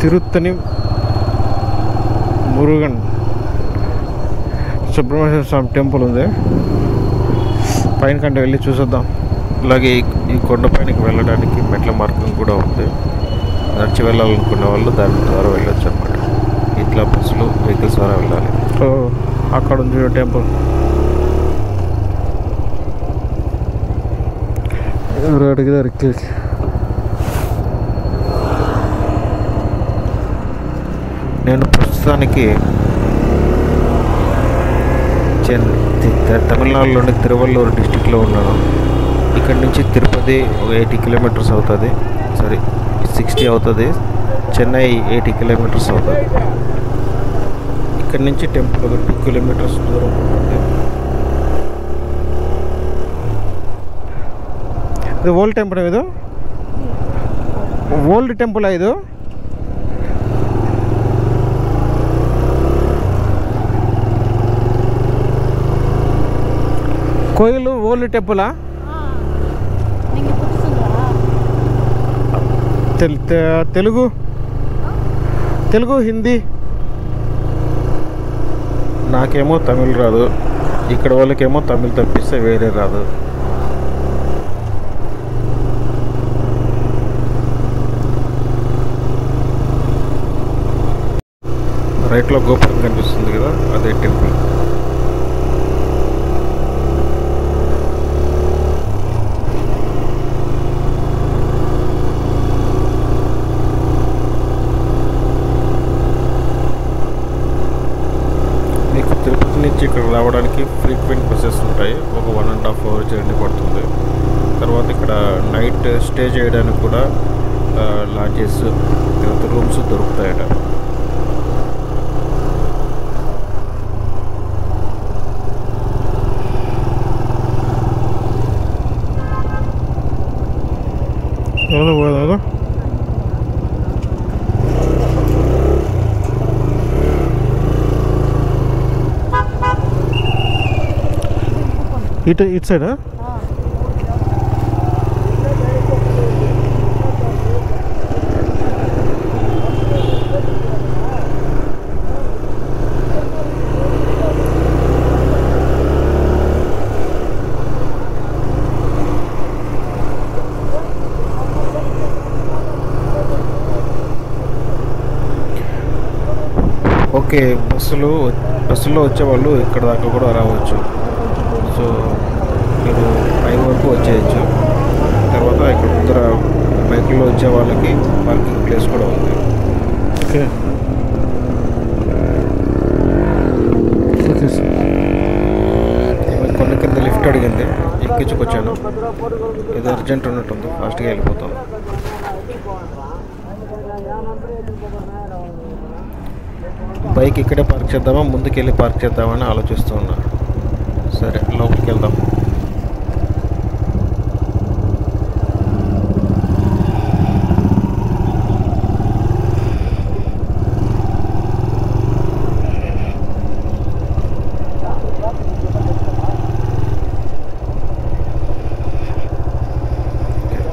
తిరుత్తని మురుగన్ సుబ్రహ్మణ్య స్వామి temple ఉంది. పైన కంటే వెళ్ళి చూసొద్దాం. అలాగే ఈ కొండపైనకి వెళ్ళడానికి మెట్ల మార్గం కూడా ఉంది. నడిచి వెళ్ళాలనుకునే వాళ్ళు దాని ద్వారా వెళ్ళొచ్చు అన్నమాట. ఇట్లా బస్సులు వెహికల్స్ ద్వారా వెళ్ళాలి. సో అక్కడ ఉంది టెంపుల్. ఎవరు అడిగారు ఎక్కేసి. నేను ప్రస్తుతానికి తమిళనాడులోని తిరువల్లూరు డిస్టిక్లో ఉన్నాను. ఇక్కడ నుంచి తిరుపతి 80 కిలోమీటర్స్ అవుతుంది. సారీ 60 అవుతుంది. చెన్నై 80 కిలోమీటర్స్ అవుతుంది. ఇక్కడ నుంచి టెంపుల్ 2 కిలోమీటర్స్ దూరం ఉంటుంది. ఇది ఓల్డ్ టెంపుల్. ఇది ఓల్డ్ టెంపుల్. ఇది కోయిలు ఓల్డ్ టెంపులా? తెలుగు హిందీ. నాకేమో తమిళ్ రాదు. ఇక్కడ వాళ్ళకేమో తమిళ్ తప్పిస్తే వేరే రాదు. రైట్లో గోపురం కనిపిస్తుంది కదా, అదే టెంపుల్. మీకు తిరుపతి నుంచి ఇక్కడ రావడానికి ఫ్రీక్వెంట్ బస్సెస్ ఉంటాయి. ఒక 1.5 అవర్ జర్నీ పడుతుంది. తర్వాత ఇక్కడ నైట్ స్టే చేయడానికి కూడా లాడ్జెస్, తర్వాత రూమ్స్ దొరుకుతాయట. పోదా ఇటు సైడా? ఓకే, బస్సులో వచ్చేవాళ్ళు ఇక్కడ దాకా కూడా రావచ్చు. సో మీరు పై వరకు వచ్చేయచ్చు. తర్వాత ఇక్కడ ముందర బైకుల్లో వచ్చే వాళ్ళకి పార్కింగ్ ప్లేస్ కూడా ఉంది. ఓకే, కొండ కింద లిఫ్ట్ అడిగింది, ఎక్కించుకొచ్చాను. ఏదో అర్జెంట్ ఉన్నట్టుంది, ఫాస్ట్గా వెళ్ళిపోతాను. బైక్ ఇక్కడే పార్క్ చేద్దామా, ముందుకెళ్ళి పార్క్ చేద్దామని ఆలోచిస్తూ ఉన్నా. సరే, లోపలికి వెళ్దాం.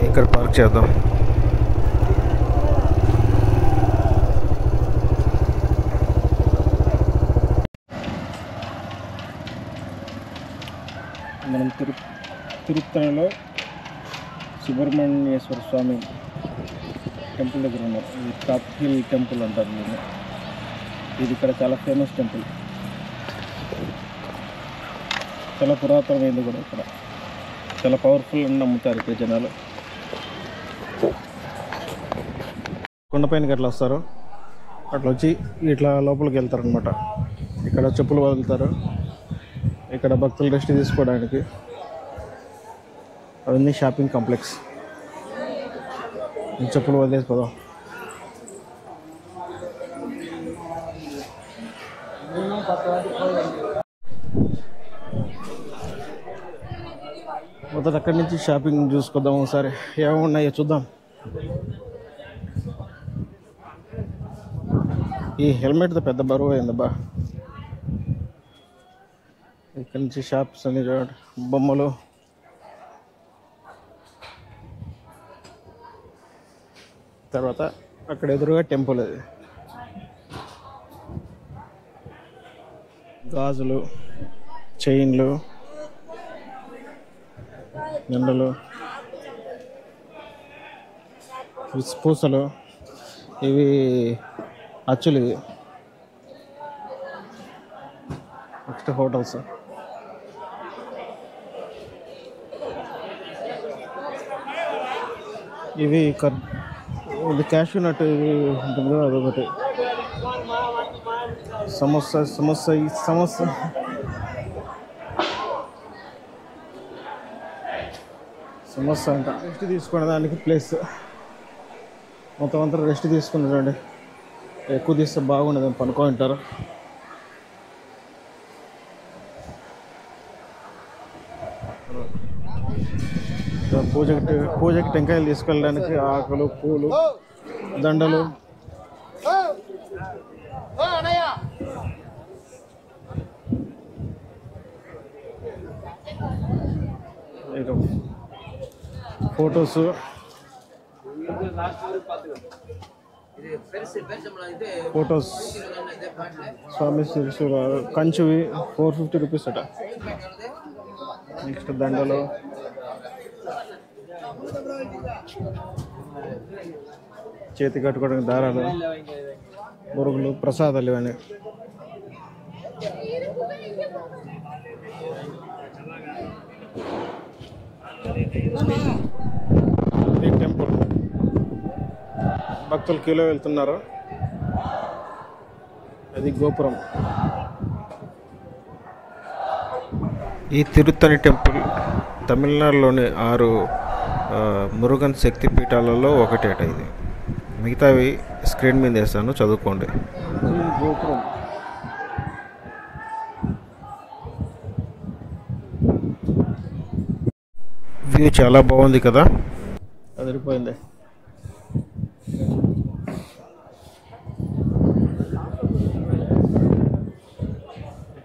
ఇక్కడ పార్క్ చేద్దాం. మనం తిరుత్తణిలో సుబ్రహ్మణ్యేశ్వర స్వామి టెంపుల్ దగ్గర ఉన్నాం. ఇది టాప్ హిల్ టెంపుల్ అంటారు దీన్ని. ఇది ఇక్కడ చాలా ఫేమస్ టెంపుల్. చాలా పురాతనమైంది కూడా. ఇక్కడ చాలా పవర్ఫుల్ అని నమ్ముతారు ఇక్కడ జనాలు. కొండపైనకి ఎట్లా వస్తారు, అట్లా వచ్చి ఇట్లా లోపలికి వెళ్తారు అనమాట. ఇక్కడ చెప్పులు వదులుతారు. ఇక్కడ భక్తులు రెస్ట్ తీసుకోవడానికి. అవన్నీ షాపింగ్ కాంప్లెక్స్. చెప్పులు వదిలేసిపోదాం. మొదట అక్కడి నుంచి షాపింగ్ చూసుకుందాం ఒకసారి, ఏమున్నాయో చూద్దాం. ఈ హెల్మెట్తో పెద్ద బరువు అయిందబ్బా. ఇక్కడ నుంచి షాప్స్ అన్ని చూడండి, బొమ్మలు. తర్వాత అక్కడ ఎదురుగా టెంపుల్ అది. గాజులు, చైన్లు, దండలు, పూసలు, ఇవి అచ్చులు. ఇవి నెక్స్ట్ హోటల్స్. ఇవి ఇది క్యాష్యూ నట్ ఇది ఉంటుంది కదా, అదొకటి. సమోసా సమోసా సమోసా సమోసా అంట. రెస్ట్ తీసుకునే దానికి ప్లేస్ మొత్తం అంతా రెస్ట్ తీసుకున్నారండి. ఎక్కువ తీస్తే బాగుండదు, పనుకుంటారు. పూజకి టెంకాయలు తీసుకెళ్ళడానికి ఆకులు, పూలు, దండలు. Photos, photos. స్వామి శ్రీశూర కంచువి 450 రూపీస్ అట. నెక్స్ట్ దండలు, చేతి కట్టుకోవడానికి దారాలు, బొరుగులు, ప్రసాదాలు ఇవన్నీ. ఈ టెంపుల్ భక్తులు క్యూలో వెళ్తున్నారు. అది గోపురం. ఈ తిరుత్తని టెంపుల్ తమిళనాడులోని 6 మురుగన్ శక్తి పీఠాలలో ఒకటేట ఇది. మిగతావి స్క్రీన్ మీద వేస్తాను, చదువుకోండి. గోపురం వ్యూ చాలా బాగుంది కదా, అదిరిపోయింది.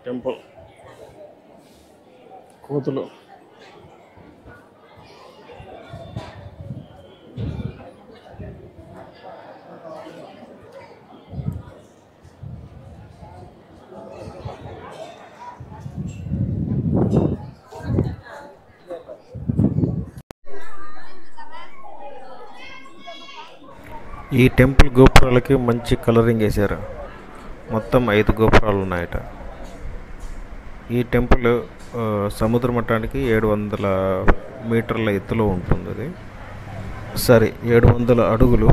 టెంపుల్, కోతులు, ఈ టెంపుల్ గోపురాలకి మంచి కలరింగ్ వేశారు. మొత్తం 5 గోపురాలు ఉన్నాయట. ఈ టెంపుల్ సముద్ర మట్టానికి 700 మీటర్ల ఎత్తులో ఉంటుంది. అది 700 అడుగులు.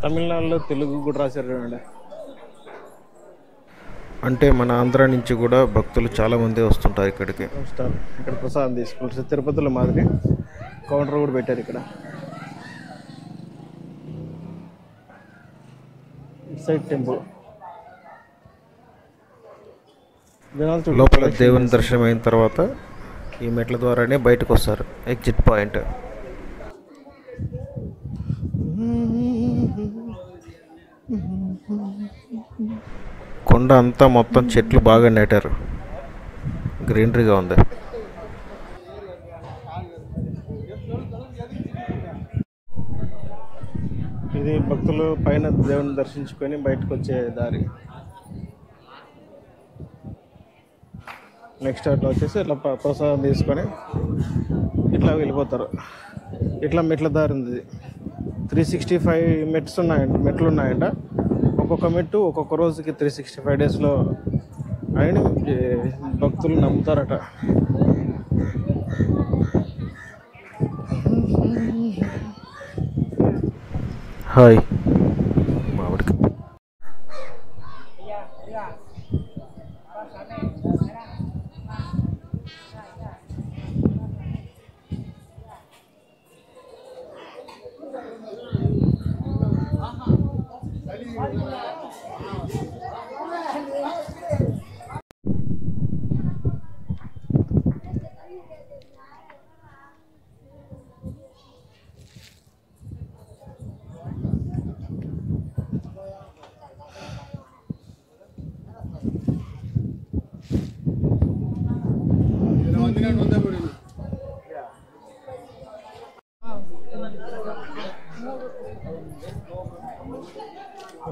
తమిళనాడులో తెలుగు కూడా రాశారు అండి. అంటే మన ఆంధ్ర నుంచి కూడా భక్తులు చాలామంది వస్తుంటారు ఇక్కడికి. ఇక్కడ ప్రసాదం తీసుకుంటారు. తిరుపతిలో మాదిరి కౌంటర్ కూడా పెట్టారు ఇక్కడ. సైడ్ టెంపుల్ లోపల దేవుని దర్శనం అయిన తర్వాత ఈ మెట్ల ద్వారానే బయటకు వస్తారు. Exit point. కొండ అంతా మొత్తం చెట్లు బాగా నాటారు, గ్రీనరీగా ఉంది. ఇది భక్తులు పైన దేవుని దర్శించుకొని బయటకు వచ్చే దారి. నెక్స్ట్ అట్లా వచ్చేసి ఇట్లా ప్రసాదం తీసుకొని ఇట్లా వెళ్ళిపోతారు. ఇట్లా మెట్ల దారి ఉంది. 365 మెట్లు ఉన్నాయంట. ఒక్కొక్క మెట్టు ఒక్కొక్క రోజుకి 365 డేస్లో అని భక్తులు నమ్ముతారట. హాయ్ మామిడికి.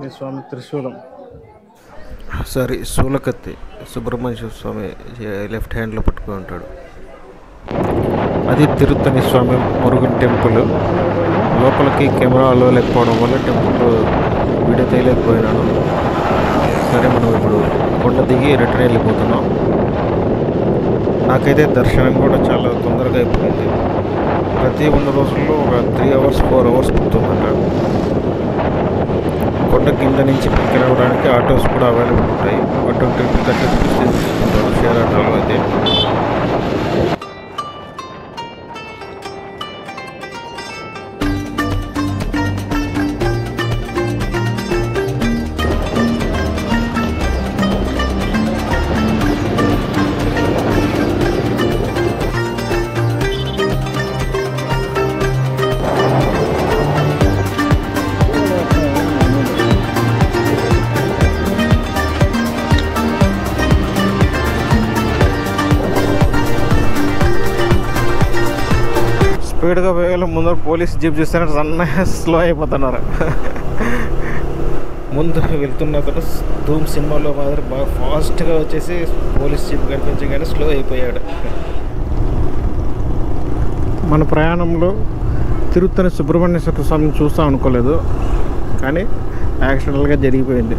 ఈ స్వామి త్రిశూలం, సారీ శూలకత్తి, సుబ్రహ్మణ్య స్వామి లెఫ్ట్ హ్యాండ్లో పట్టుకుని ఉంటాడు. అది తిరుత్తని స్వామి మురుగన్ టెంపుల్. లోపలికి కెమెరా అలో లేకపోవడం వల్ల టెంపుల్ వీడియో తీయలేకపోయినాను. సరే, మనం ఇప్పుడు కొండ దిగి రిటర్న్ వెళ్ళిపోతున్నాం. నాకైతే దర్శనం కూడా చాలా తొందరగా అయిపోయింది. ప్రతి 100 రోజుల్లో ఒక 3 అవర్స్ 4 అవర్స్ పడుతుందంట. కొండ కింద నుంచి పైకి రావడానికి ఆటోస్ కూడా అవైలబుల్ ఉంటాయి. 20-30 రూపీస్ తీసుకుంటారు షేర్ ఆటోలో అయితే. స్పీడ్గా పోయేలా ముందర పోలీస్ జీప్ చూస్తేనే సన్నగా స్లో అయిపోతున్నారు. ముందు వెళ్తున్న అతను ధూమ్ సినిమాలో మాదిరి బాగా ఫాస్ట్గా వచ్చేసి పోలీస్ జీప్ కనిపించగానే స్లో అయిపోయాడు. మన ప్రయాణంలో తిరుత్తని సుబ్రహ్మణ్య స్వామిని చూస్తాం అనుకోలేదు, కానీ యాక్సిడెంటల్గా జరిగిపోయింది.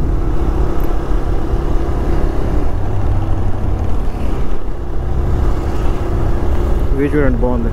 వ్యూ చూడండి, బాగుంది.